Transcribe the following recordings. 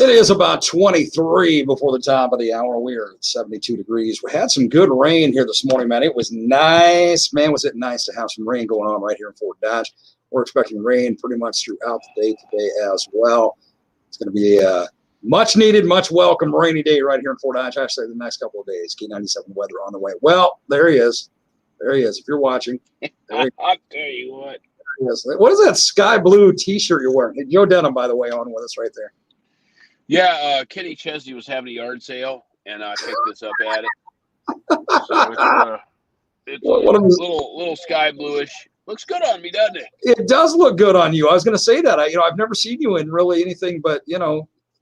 It is about 23 before the top of the hour. We are at 72 degrees. We had some good rain here this morning, man. It was nice. Man, was it nice to have some rain going on right here in Fort Dodge. We're expecting rain pretty much throughout the day today as well. It's going to be a much needed, much welcome rainy day right here in Fort Dodge. Actually, the next couple of days. K97 weather on the way. Well, there he is. There he is. If you're watching. I'll tell you what. What is that sky blue T-shirt you're wearing? Hey, Joe Denim, by the way, on with us right there. Yeah, Kenny Chesney was having a yard sale, and I picked this up at it. So it's a little sky bluish. Looks good on me, doesn't it? It does look good on you. I was going to say that. I've never seen you in really anything but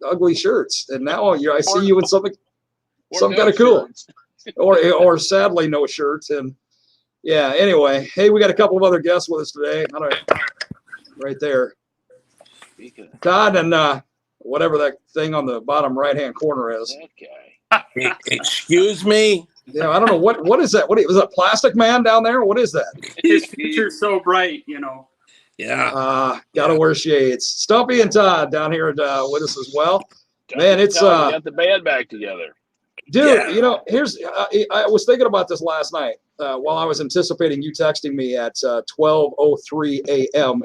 ugly shirts, and now I see you in something kind of cool, or sadly no shirts. And yeah. Anyway, hey, we got a couple of other guests with us today. Right there, Todd and whatever that thing on the bottom right-hand corner is. That guy. Excuse me? Yeah, I don't know. What is that? What is that, Plastic Man down there? What is that? His future's so bright, Yeah. Gotta wear shades. Stumpy and Todd down here with us as well. Man, it's we got the band back together. Dude, here's I was thinking about this last night while I was anticipating you texting me at 12:03 a.m.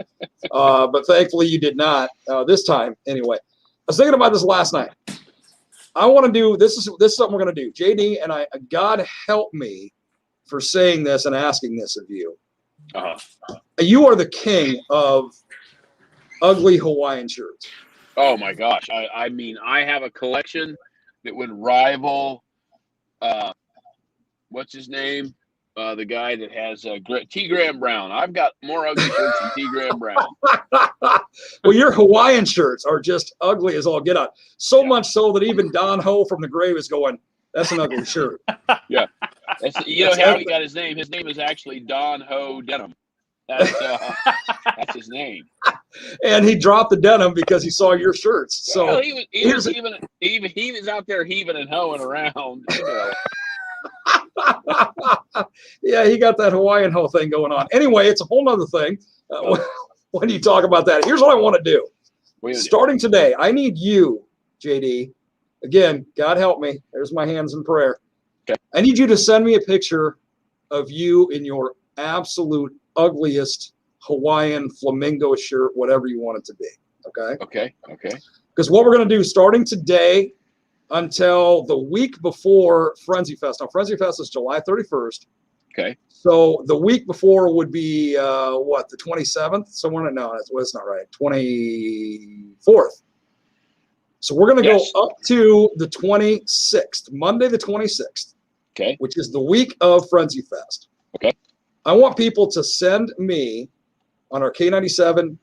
But thankfully you did not this time. Anyway, I was thinking about this last night. I want to do this is something we're going to do. JD and I, God help me for saying this and asking this of you. You are the king of ugly Hawaiian shirts. Oh my gosh. I mean, I have a collection that would rival what's his name? The guy that has T. Graham Brown. I've got more ugly shirts than T. Graham Brown. Well, your Hawaiian shirts are just ugly as all get out. So much so that even Don Ho from the grave is going, that's an ugly shirt. Yeah. That's how he got his name. His name is actually Don Ho Denim. That's his name. And he dropped the denim because he saw your shirts. So well, he was out there heaving and hoeing around. Yeah, he got that Hawaiian hoe thing going on. Anyway, it's a whole nother thing. When you talk about that, here's what I want to do. Starting today, I need you, JD. Again, God help me. There's my hands in prayer. Okay. I need you to send me a picture of you in your absolute ugliest Hawaiian flamingo shirt, whatever you want it to be. Okay? Okay. Because what we're going to do starting today until the week before Frenzy Fest. Now, Frenzy Fest is July 31st. Okay. So the week before would be, the 27th? Somewhere? No, that's not right. 24th. So we're going to go up to the 26th, Monday the 26th. Okay. Which is the week of Frenzy Fest. Okay. I want people to send me on our K97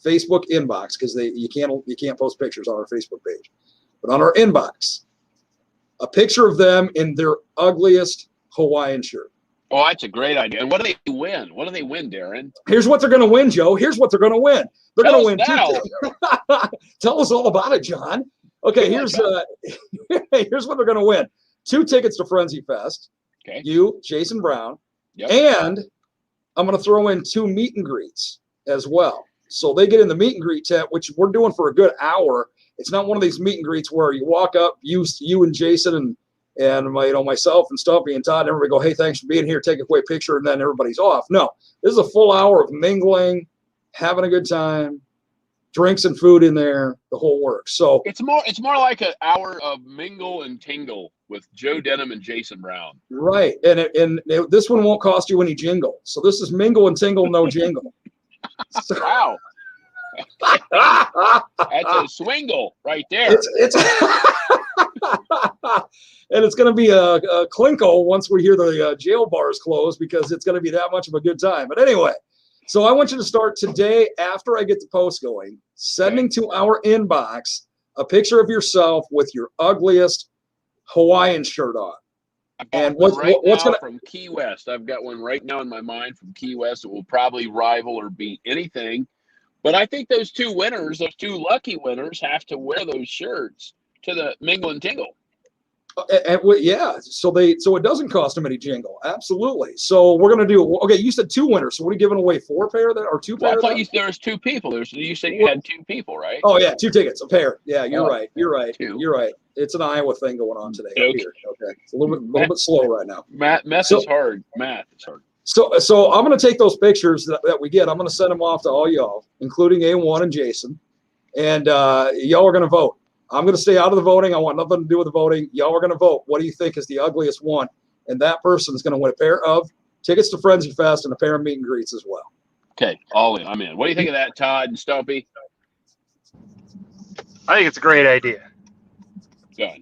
Facebook inbox because you can't post pictures on our Facebook page. But on our inbox, a picture of them in their ugliest Hawaiian shirt. Oh, that's a great idea. And what do they win? What do they win, Darren? Here's what they're going to win, Joe. Here's what they're going to win. They're going to win now. Tell us all about it, John. Okay, here's what they're going to win. 2 tickets to Frenzy Fest. Okay. You, Jason Brown. Yep. And I'm going to throw in 2 meet and greets as well. So they get in the meet and greet tent, which we're doing for a good hour. It's not one of these meet and greets where you walk up, you and Jason and myself and Stumpy and Todd, and everybody go, hey, thanks for being here, take a quick picture, and then everybody's off. No, this is a full hour of mingling, having a good time, drinks and food in there, the whole works. So it's more like an hour of mingle and tingle with Joe Denim and Jason Brown. Right, and this one won't cost you any jingle. So this is mingle and tingle, no jingle. So, wow. That's a swingle right there. It's and it's going to be a clinkle once we hear the jail bars close because it's going to be that much of a good time. But anyway, so I want you to start today after I get the post going, sending to our inbox a picture of yourself with your ugliest Hawaiian shirt on. And what's going from Key West? I've got one right now in my mind from Key West that will probably rival or beat anything. But I think those 2 winners, those 2 lucky winners, have to wear those shirts to the mingle and tingle. Yeah, so it doesn't cost them any jingle. Absolutely. So we're gonna do. Okay, you said 2 winners. So what are you giving away? 4 pair then, or 2 pair? Well, I thought there was 2 people. You said you had 2 people, right? Oh yeah, 2 tickets, a pair. Yeah, you're right. You're right. 2. You're right. It's an Iowa thing going on today. Okay. Up here. Okay, it's a little bit slow right now. Math is hard. Math is hard. So I'm gonna take those pictures that we get. I'm gonna send them off to all y'all, including A1 and Jason, and y'all are gonna vote. I'm going to stay out of the voting. I want nothing to do with the voting. Y'all are going to vote. What do you think is the ugliest one? And that person is going to win a pair of tickets to Frenzy Fest and a pair of meet and greets as well. Okay, all in. I'm in. What do you think of that, Todd and Stumpy? I think it's a great idea. Good.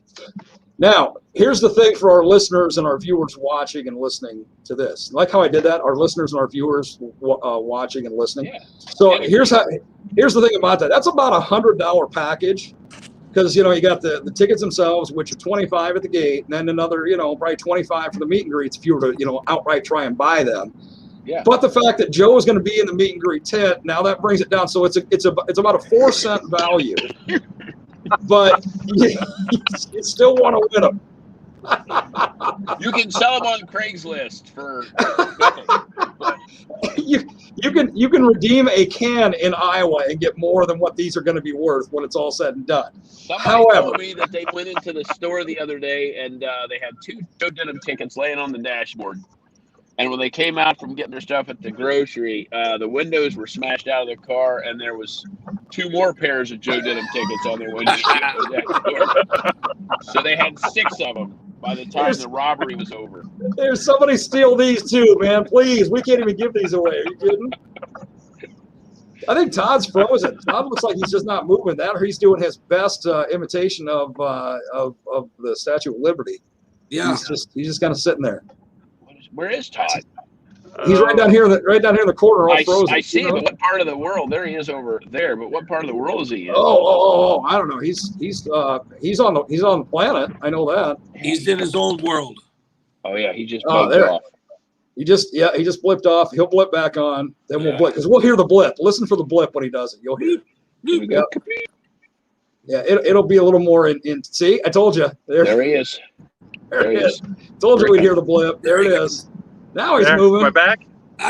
Now, here's the thing for our listeners and our viewers watching and listening to this. Like how I did that, our listeners and our viewers watching and listening. Yeah. So here's the thing about that. That's about $100 package. Because, you got the tickets themselves, which are $25 at the gate, and then another, probably $25 for the meet and greets if you were to, outright try and buy them. Yeah. But the fact that Joe is going to be in the meet and greet tent, now that brings it down. So it's about a 4-cent value. But you still want to win them. You can sell them on Craigslist for nothing. You can redeem a can in Iowa and get more than what these are going to be worth when it's all said and done. Somebody told me that they went into the store the other day and they had 2 Joe Denim tickets laying on the dashboard. And when they came out from getting their stuff at the grocery, the windows were smashed out of the car, and there was 2 more pairs of Joe Denim tickets on their windshield. So they had 6 of them by the time the robbery was over. There's somebody steal these too, man. Please, we can't even give these away. Are you kidding? I think Todd's frozen. Todd looks like he's just not moving. That, or he's doing his best imitation of the Statue of Liberty. Yeah, he's just kind of sitting there. Where is Todd? He's right down here in the corner, all frozen. I see him. But what part of the world? There he is over there. But what part of the world is he in? Oh! I don't know. He's on the planet. I know that. He's in his own world. Oh yeah, he just bugged off. He just blipped off. He'll blip back on. Then we'll blip because we'll hear the blip. Listen for the blip when he does it. You'll hear it. Here we go. Yeah, it'll be a little more in. See, I told you. There he is. There he is. Told you we'd hear the blip. There it is. Now he's moving. Am I back?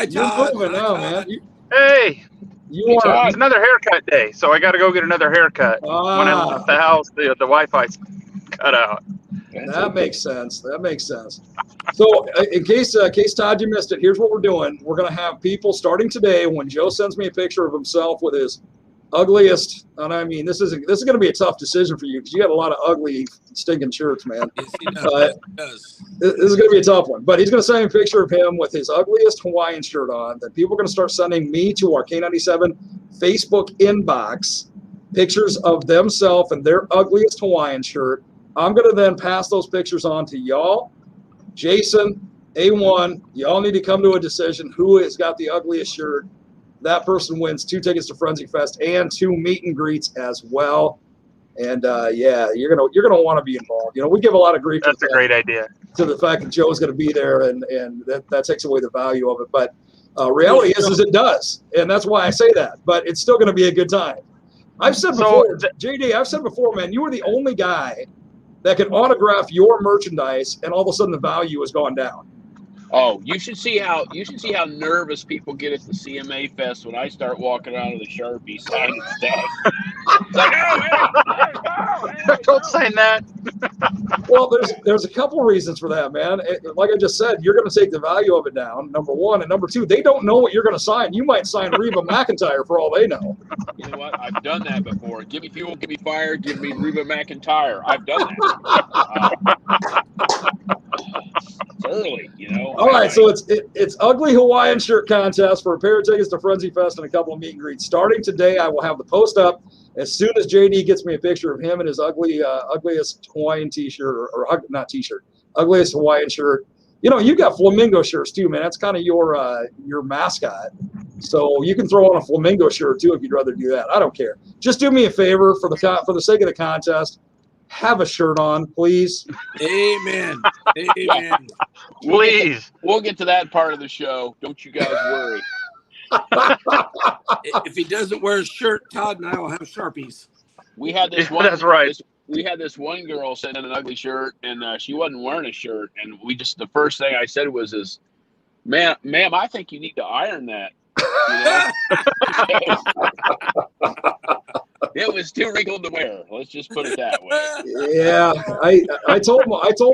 You're moving now, man. Hey. It's another haircut day, so I got to go get another haircut. When I left the house, the Wi-Fi's cut out. That makes sense. So, in case Todd, you missed it, here's what we're doing. We're going to have people starting today. When Joe sends me a picture of himself with his ugliest, and I mean, this is going to be a tough decision for you because you got a lot of ugly, stinking shirts, man. Yes, he does. This is going to be a tough one. But he's going to send me a picture of him with his ugliest Hawaiian shirt on. That people are going to start sending me to our K97 Facebook inbox pictures of themselves and their ugliest Hawaiian shirt. I'm going to then pass those pictures on to y'all, Jason, A1. Y'all need to come to a decision who has got the ugliest shirt. That person wins 2 tickets to Frenzy Fest and 2 meet and greets as well. And you're gonna want to be involved. We give a lot of grief. That's a great idea. To the fact that Joe's going to be there, and that takes away the value of it. But reality is it does, and that's why I say that. But it's still going to be a good time. I've said before, JD. I've said before, man. You are the only guy that can autograph your merchandise, and all of a sudden the value has gone down. Oh, you should see how nervous people get at the CMA Fest when I start walking around with a Sharpie signing stuff. It's like, oh, don't sign that. Well, there's a couple reasons for that, man. Like I just said, you're going to take the value of it down, number one, and number two, they don't know what you're going to sign. You might sign Reba McEntire for all they know. You know what? I've done that before. Give me fuel, give me fire, give me Reba McEntire. I've done that. It's early, All right, so it's ugly Hawaiian shirt contest for a pair of tickets to Frenzy Fest and a couple of meet and greets. Starting today, I will have the post up as soon as JD gets me a picture of him and his ugliest Hawaiian t-shirt or not t-shirt, ugliest Hawaiian shirt. You've got flamingo shirts too, man. That's kind of your mascot. So you can throw on a flamingo shirt too if you'd rather do that. I don't care. Just do me a favor for the sake of the contest. Have a shirt on, please. Amen. Amen. Please. We'll get to that part of the show. Don't you guys worry. If he doesn't wear a shirt, Todd and I will have Sharpies. We had this one. That's right. we had this one girl send in an ugly shirt, and she wasn't wearing a shirt, and the first thing I said was, ma'am, I think you need to iron that. It was too wrinkled to wear. Let's just put it that way. Yeah, I told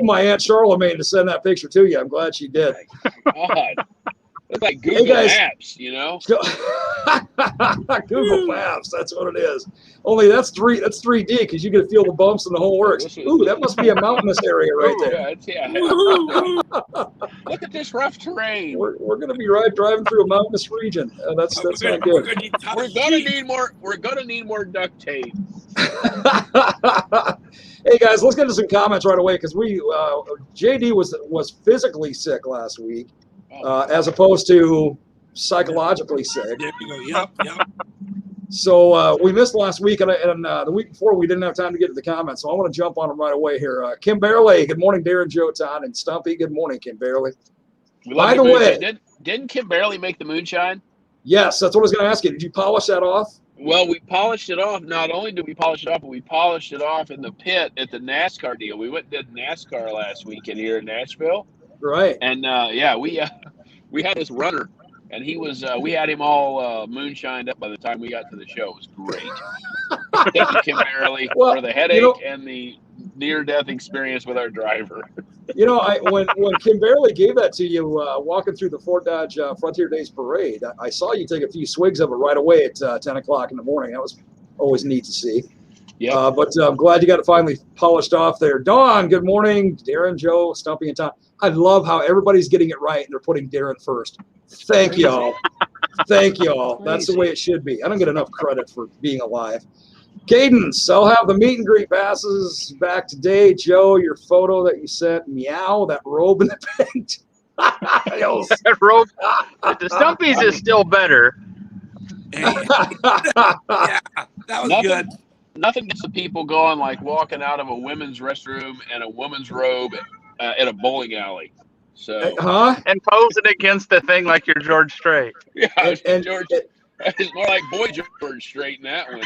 my Aunt Charlemagne to send that picture to you. I'm glad she did. God. It's like Google Maps, Google Maps, that's what it is. Only that's 3D because you can feel the bumps and the whole works. Ooh, that must be a mountainous area right there. Yeah. Look at this rough terrain. We're going to be driving through a mountainous region. That's not good. We're gonna need more duct tape. Hey guys, let's get into some comments right away because JD was physically sick last week. As opposed to psychologically sick. There you go. Yep. So we missed last week, and the week before we didn't have time to get to the comments. So I want to jump on them right away here. Kim Barely, good morning, Darren, Joe, Todd, and Stumpy. Good morning, Kim Barely. By the way, didn't Kim Barely make the moonshine? Yes, that's what I was going to ask you. Did you polish that off? Well, we polished it off. Not only did we polish it off, but we polished it off in the pit at the NASCAR deal. We went and did NASCAR last weekend here in Nashville. Right. And we had this runner, and he was we had him all moonshined up by the time we got to the show. It was great. Thank you, Kim Barely, for the headache and the near-death experience with our driver. When Kim Barely gave that to you walking through the Fort Dodge Frontier Days Parade, I saw you take a few swigs of it right away at 10 o'clock in the morning. That was always neat to see. Yeah. But I'm glad you got it finally polished off there. Dawn, good morning. Darren, Joe, Stumpy, and Tom. I love how everybody's getting it right and they're putting Darren first. Thank y'all. Thank y'all. That's the way it should be. I don't get enough credit for being alive. Cadence, I'll have the meet and greet passes back today. Joe, your photo that you sent, meow, that robe in the paint. That robe, the Stumpy's is still better. Yeah, that was good. Nothing gets the people going like walking out of a women's restroom and a woman's robe at a bowling alley. So, and posing against the thing like you're George Strait. Yeah, and George. It's more like boy George Strait in that one.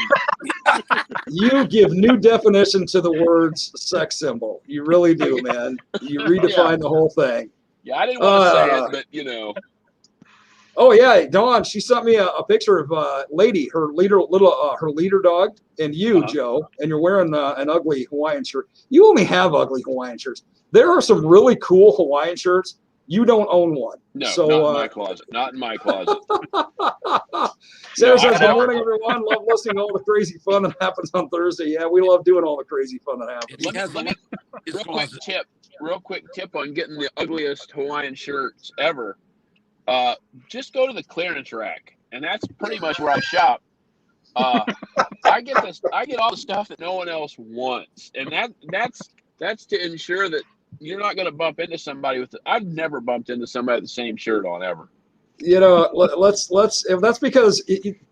You give new definition to the words sex symbol. You really do, man. You redefine the whole thing. Yeah, I didn't want to say it, but you know. Oh yeah, Dawn. She sent me a picture of Lady, her leader dog, and you, Joe, and you're wearing an ugly Hawaiian shirt. You only have ugly Hawaiian shirts. There are some really cool Hawaiian shirts. You don't own one. No, so, not in my closet. Not in my closet. Sarah says, good morning, everyone. Love listening to all the crazy fun that happens on Thursday. Yeah, we love doing all the crazy fun that happens. Let me real quick tip on getting the ugliest Hawaiian shirts ever. Just go to the clearance rack, and that's pretty much where I shop. I get all the stuff that no one else wants, and that's to ensure that you're not going to bump into somebody with I've never bumped into somebody with the same shirt on ever. You know, let's if that's because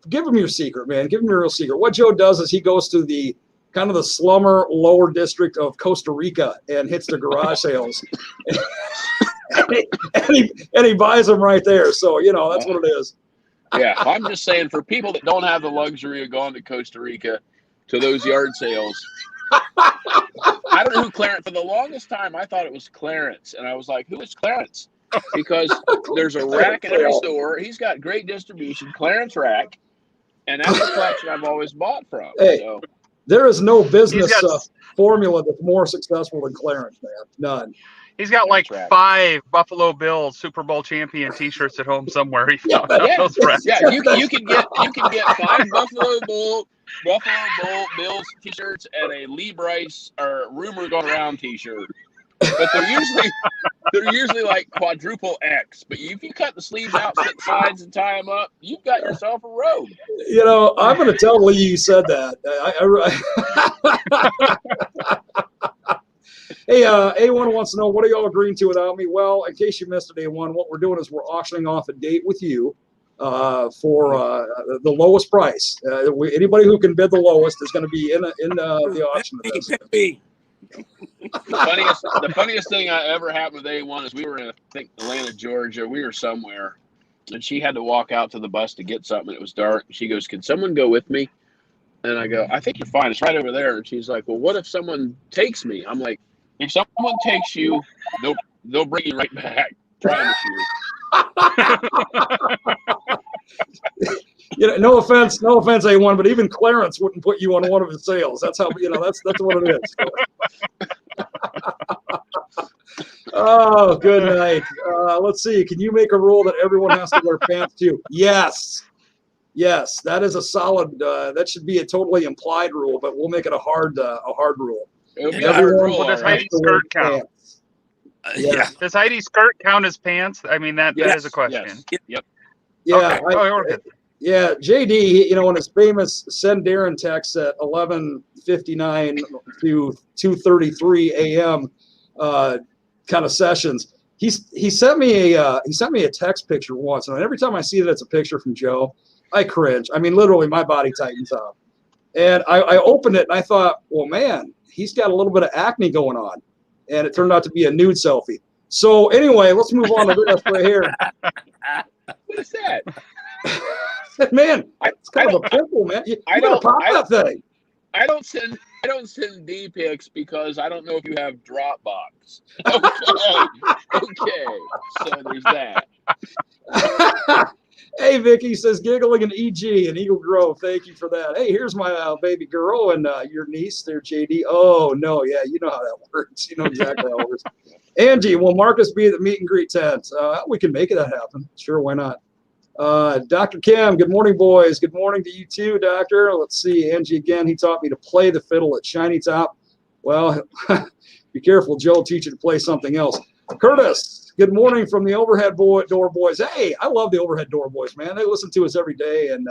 give him your secret, man. Give him your real secret. What Joe does is he goes to the kind of the slummer lower district of Costa Rica and hits the garage sales. and he buys them right there. So, you know, that's what it is. Yeah, I'm just saying for people that don't have the luxury of going to Costa Rica to those yard sales, I don't know who Clarence. For the longest time, I thought it was Clarence, and I was like, "Who is Clarence?" Because there's a rack in every store. He's got great distribution, Clarence Rack, and that's the collection I've always bought from. Hey, so. There is no business formula that's more successful than Clarence, man. None. He's got like 5 Buffalo Bills Super Bowl champion T-shirts at home somewhere. You can get 5 Buffalo Bills T-shirts and a Lee Brice or Rumor Going Around T-shirt, but they're usually like quadruple X. But if you cut the sleeves out, split the sides, and tie them up, you've got yourself a robe. You know, I'm going to tell Lee you said that. Hey, A1 wants to know, what are y'all agreeing to without me? Well, in case you missed it, A1, what we're doing is we're auctioning off a date with you for the lowest price. Anybody who can bid the lowest is going to be in the auction. The funniest thing I ever happened with A1 is we were in, I think, Atlanta, Georgia. We were somewhere, and she had to walk out to the bus to get something. It was dark. She goes, "Can someone go with me?" And I go, I think you're fine. It's right over there. And she's like, well, what if someone takes me? I'm like, if someone takes you, they'll bring you right back. Promise you. No offense, A1, but even Clarence wouldn't put you on one of his sales. That's how that's what it is. Oh, good night. Let's see. Can you make a rule that everyone has to wear pants too? Yes, that is a solid. That should be a totally implied rule, but we'll make it a hard rule. Well, does Heidi's skirt count? Yeah. Does Heidi's skirt count as pants? I mean, that is a question. Yes. Yep. Yeah. Okay. Yeah, JD, in his famous send Darren text at 11:59 to 2:33 a.m. Kind of sessions, he sent me a text picture once, and every time I see that it's a picture from Joe, I cringe. I mean, literally, my body tightens up. And I opened it and I thought, well, man, he's got a little bit of acne going on, and it turned out to be a nude selfie. So anyway, let's move on to this right here. What is that? Man, it's kind of a pimple, man. You gotta pop that thing. I don't send D pics because I don't know if you have Dropbox. Okay. So there's that. Hey, Vicky says giggling and EG in Eagle Grove. Thank you for that. Hey, here's my baby girl and your niece there, JD. Oh no, yeah, you know how that works. You know exactly how it works. Angie, will Marcus be at the meet and greet tent? We can make that happen. Sure, why not? Dr. Kim, good morning, boys. Good morning to you too, Doctor. Let's see, Angie again. He taught me to play the fiddle at Shiny Top. Well, be careful, Joe will teach you to play something else. Curtis, good morning from the Overhead Door Boys. Hey, I love the Overhead Door Boys, man. They listen to us every day, and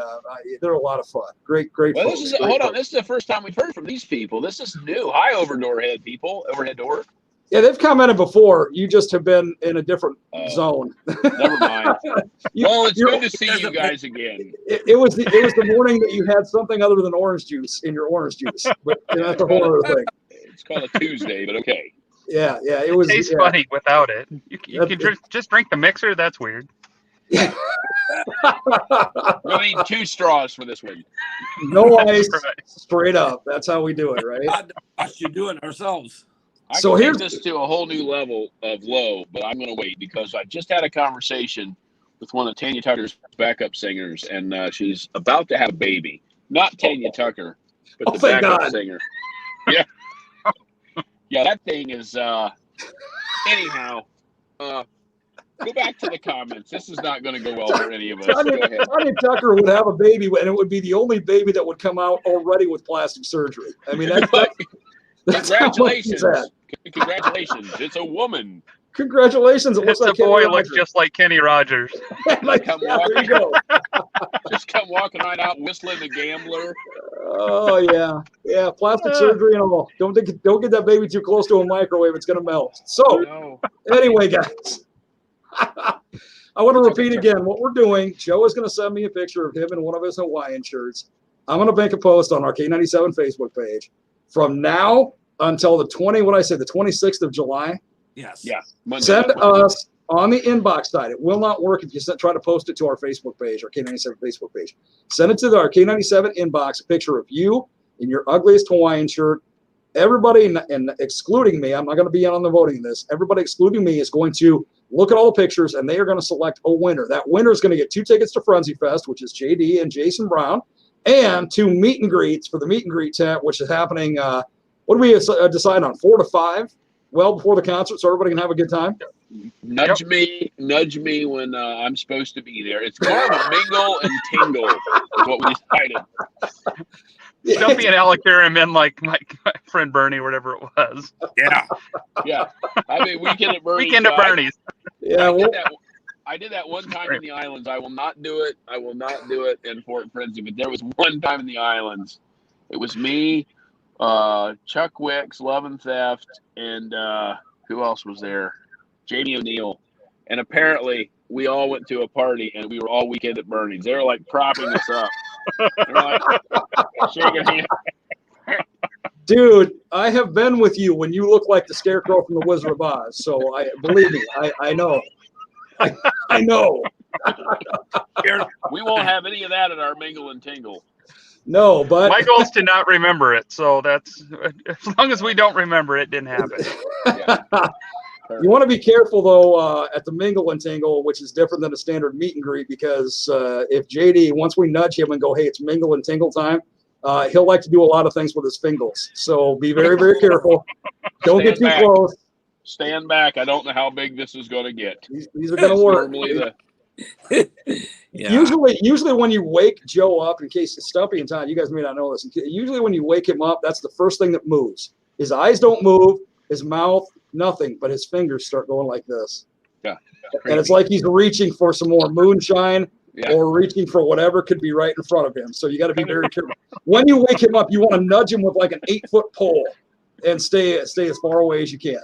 they're a lot of fun. Great well, folks. Hold on. This is the first time we've heard from these people. This is new. Hi, Overhead people. Overhead Door. Yeah, they've commented before. You just have been in a different zone. Never mind. Well, it's good to see you guys again. It was the morning that you had something other than orange juice in your orange juice. But that's a whole other thing. It's called a Tuesday, but okay. Yeah. It was. It tastes funny without it. You can just drink the mixer. That's weird. Yeah. We'll need 2 straws for this one. No ice, straight up. That's how we do it, right? I should do it ourselves. I can take this to a whole new level of low, but I'm going to wait because I just had a conversation with one of Tanya Tucker's backup singers, and she's about to have a baby. Not Tanya Tucker, but the backup singer. Yeah. Yeah, that thing is, anyhow, go back to the comments. This is not going to go well for any of us. Tanya Tucker would have a baby, and it would be the only baby that would come out already with plastic surgery. I mean, that's congratulations. Congratulations. It's a woman. Congratulations. It looks like a boy looks just like Kenny Rogers. There you go. Just come walking right out whistling the Gambler. Oh, yeah. Yeah, plastic surgery and all. Don't get that baby too close to a microwave. It's going to melt. So, Anyway, guys, I want to repeat again what we're doing. Joe is going to send me a picture of him in one of his Hawaiian shirts. I'm going to make a post on our K97 Facebook page. From now until the 26th of July. Yes. Yeah. Send us on the inbox side. It will not work if you try to post it to our Facebook page, our K97 Facebook page. Send it to our K97 inbox, a picture of you in your ugliest Hawaiian shirt. Everybody, and excluding me, I'm not going to be on the voting this. Everybody excluding me is going to look at all the pictures, and they are going to select a winner. That winner is going to get 2 tickets to Frenzy Fest, which is JD and Jason Brown, and 2 meet and greets for the meet and greet tent, which is happening. What do we decide on? 4 to 5? Well, before the concert, so everybody can have a good time. Nudge me when I'm supposed to be there. It's more of a mingle and tingle, is what we decided. Don't be an Alligator and men like my friend Bernie, or whatever it was. Yeah. I mean, Weekend at Bernie's. Weekend at Bernie's. Yeah. I did that one time in the islands. I will not do it in Fort Frenzy. But there was one time in the islands. It was me, Chuck Wicks, Love and Theft, and who else was there? Jamie O'Neill. And apparently we all went to a party and we were all Weekend at Bernie's. They were like propping us up. They were like shaking hands. Dude, I have been with you when you look like the Scarecrow from the Wizard of Oz. So believe me, I know. I know. We won't have any of that at our mingle and tingle. No, but My goal is to not remember it. So that's as long as we don't remember it, didn't happen. you want to be careful though at the mingle and tingle, which is different than a standard meet and greet, because if JD, once we nudge him and go, hey, it's mingle and tingle time, he'll like to do a lot of things with his fingers. So be very, very careful. Don't get too close. Stand back. I don't know how big this is going to get. These are going to work. Normally Usually when you wake Joe up, in case it's Stumpy and Todd, you guys may not know this. Usually when you wake him up, that's the first thing that moves. His eyes don't move, his mouth, nothing, but his fingers start going like this. Yeah. And it's like he's reaching for some more moonshine or reaching for whatever could be right in front of him. So you got to be very careful. When you wake him up, you want to nudge him with like an 8-foot pole and stay as far away as you can.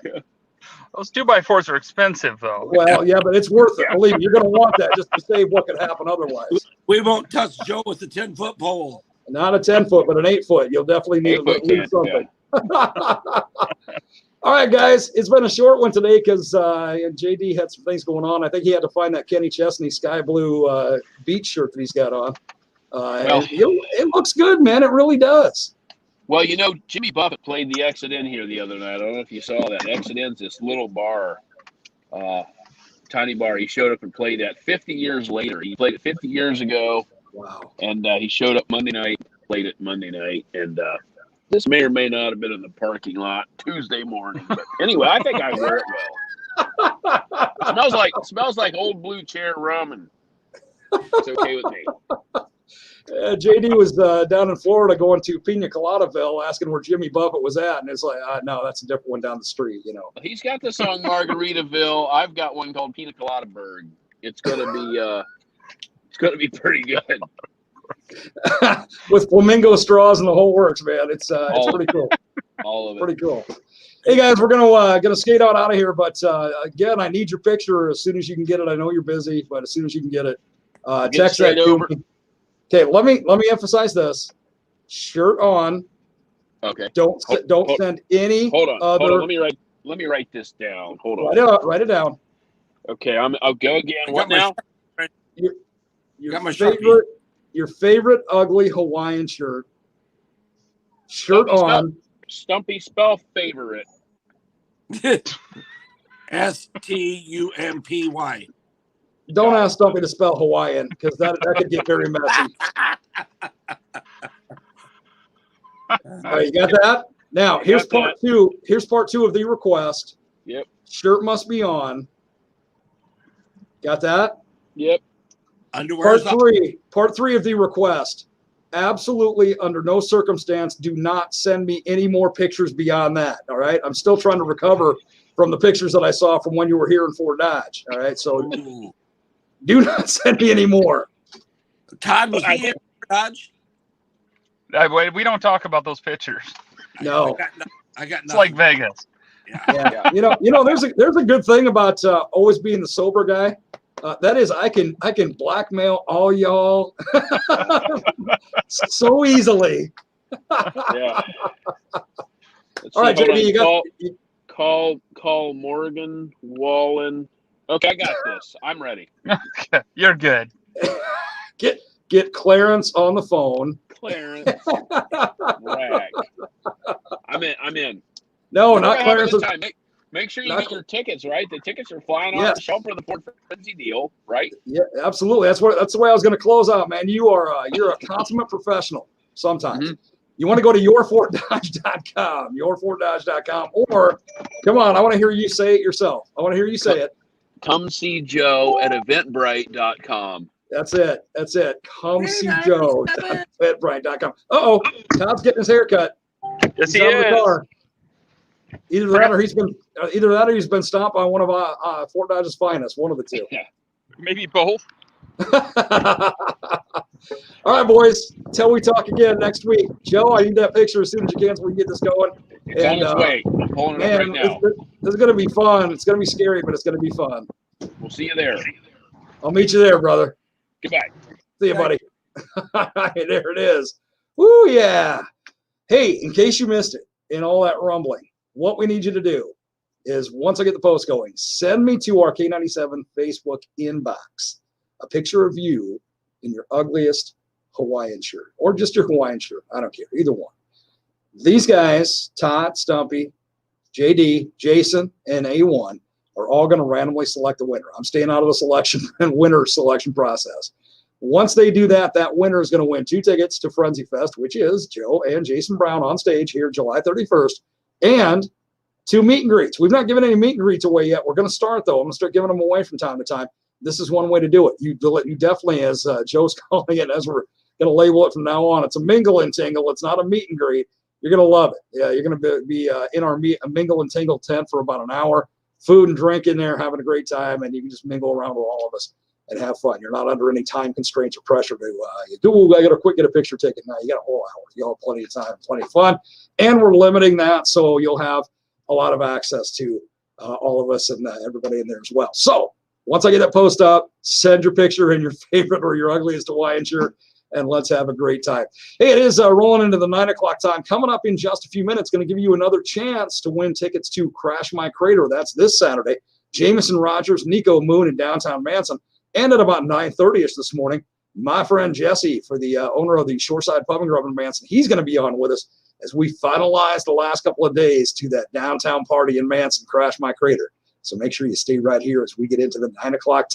Those 2x4s are expensive, though. Well, yeah, but it's worth it. Believe me, you're going to want that just to save what could happen otherwise. We won't touch Joe with the 10-foot pole. Not a 10-foot, but an 8-foot. You'll definitely need at least something. All right, guys, it's been a short one today because JD had some things going on. I think he had to find that Kenny Chesney sky blue beach shirt that he's got on. It looks good, man. It really does. Well, you know, Jimmy Buffett played the Exit In here the other night. I don't know if you saw that. Exit In's this little bar, tiny bar. He showed up and played at 50 years later. He played it 50 years ago. Wow. And he showed up Monday night, played it Monday night. And this may or may not have been in the parking lot Tuesday morning. But anyway, I think I wear it well. Smells like old blue chair rum, and it's okay with me. JD was down in Florida going to Pina Coladaville asking where Jimmy Buffett was at, and it's like, no, that's a different one down the street, you know. He's got the song Margaritaville. I've got one called Pina Coladaburg. It's gonna be pretty good. With flamingo straws and the whole works, man. It's pretty cool. All of it. Pretty cool. Hey guys, we're gonna skate out of here, but again, I need your picture as soon as you can get it. I know you're busy, but as soon as you can get it, text that over. Okay, let me emphasize this: shirt on. Okay. Don't send any. Hold on. other. Hold on. Let me write this down. Hold on. Write it down. Okay, I'll go again. What now? Your favorite ugly Hawaiian shirt. Shirt on. Stumpy spell favorite. STUMPY. Don't ask Stumpy to spell Hawaiian because that could get very messy. All right, you got that? Now, here's part two. Here's part two of the request. Yep. Shirt must be on. Got that? Yep. Underwear. Part three of the request. Absolutely, under no circumstance, do not send me any more pictures beyond that. All right? I'm still trying to recover from the pictures that I saw from when you were here in Fort Dodge. All right? So do not send me any more. Todd, was he in Fort Dodge? We don't talk about those pictures. No. I got nothing. It's like Vegas. Yeah. You know, there's a good thing about always being the sober guy. That is, I can blackmail all y'all so easily. Yeah. All right, JD, you got call Morgan Wallen. Okay, I got this. I'm ready. You're good. Get Clarence on the phone. Clarence. Rag. I'm in. No, not Clarence. Make sure you get your tickets, right? The tickets are flying off the shelf for the Ford Frenzy deal, right? Yeah, absolutely. That's the way I was going to close out, man. You're a consummate professional sometimes. Mm-hmm. You want to go to yourfortdodge.com, yourfortdodge.com, or come on, I want to hear you say it yourself. I want to hear you say it. Come see Joe at eventbrite.com. That's it. Come see Joe at eventbrite.com. Uh-oh, Todd's getting his hair cut. Yes, he is. Either that or he's been stomped by one of Fort Dodge's finest. One of the two. Yeah. Maybe both. All right, boys. Till we talk again next week. Joe, I need that picture as soon as you can so we can get this going. It's on its way. I'm pulling it up right now. This is going to be fun. It's going to be scary, but it's going to be fun. We'll see you there. I'll meet you there, brother. Goodbye. See you, buddy. There it is. Woo, yeah. Hey, in case you missed it in all that rumbling, what we need you to do is, once I get the post going, send me to our K97 Facebook inbox a picture of you in your ugliest Hawaiian shirt or just your Hawaiian shirt. I don't care. Either one. These guys, Todd, Stumpy, JD, Jason, and A1 are all going to randomly select the winner. I'm staying out of the selection and winner selection process. Once they do that, that winner is going to win 2 tickets to Frenzy Fest, which is Joe and Jason Brown on stage here July 31st, and 2 meet and greets. We've not given any meet and greets away yet. We're going to start, though. I'm going to start giving them away from time to time. This is one way to do it. You definitely, as Joe's calling it, as we're going to label it from now on, it's a mingle and tingle. It's not a meet and greet. You're going to love it. Yeah, you're going to be in our mingle and tingle tent for about an hour. Food and drink in there, having a great time, and you can just mingle around with all of us and have fun. You're not under any time constraints or pressure to I got to get a picture ticket. Now you got a whole hour. You'll have plenty of time, plenty of fun, and we're limiting that so you'll have a lot of access to all of us and everybody in there as well. So once I get that post up, send your picture in your favorite or your ugliest Hawaiian shirt, and let's have a great time. Hey, it is rolling into the 9 o'clock time. Coming up in just a few minutes, going to give you another chance to win tickets to Crash My Crater. That's this Saturday. Jameson Rogers, Nico Moon in downtown Manson. And at about 9:30ish this morning, my friend Jesse, for the owner of the Shoreside Pub and Grub in Manson, he's going to be on with us as we finalize the last couple of days to that downtown party in Manson, Crash My Crater. So make sure you stay right here as we get into the 9 o'clock time.